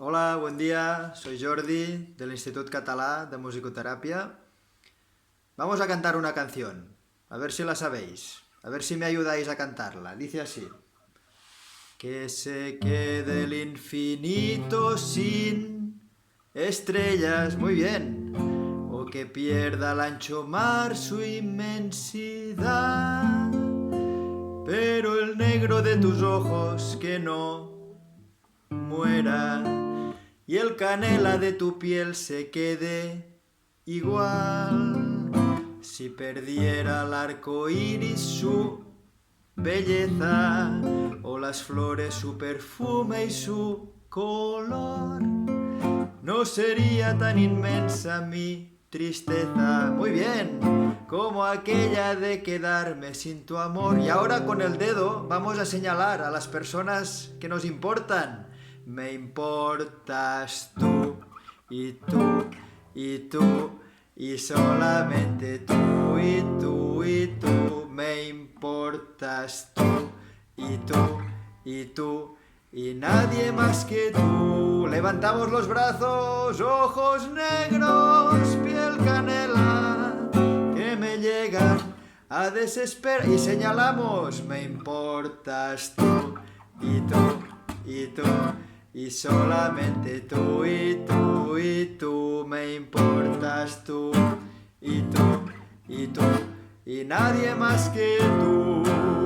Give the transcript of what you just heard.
Hola, buen día. Soy Jordi del Instituto Català de Musicoterapia. Vamos a cantar una canción. A ver si la sabéis. A ver si me ayudáis a cantarla. Dice así. Que se quede el infinito sin estrellas. Muy bien. O que pierda el ancho mar su inmensidad. Pero el negro de tus ojos que no muera y el canela de tu piel se quede igual. Si perdiera el arco iris su belleza, o las flores su perfume y su color, no sería tan inmensa mi tristeza. Muy bien, como aquella de quedarme sin tu amor. Y ahora con el dedo vamos a señalar a las personas que nos importan. Me importas tú, y tú, y tú, y solamente tú, y tú, y tú. Me importas tú, y tú, y tú, y nadie más que tú. Levantamos los brazos, ojos negros, piel canela, que me llegan a desesperar. Y señalamos, me importas tú, y tú, y tú, y solamente tú, y tú, y tú. Me importas tú, y tú, y tú, y nadie más que tú.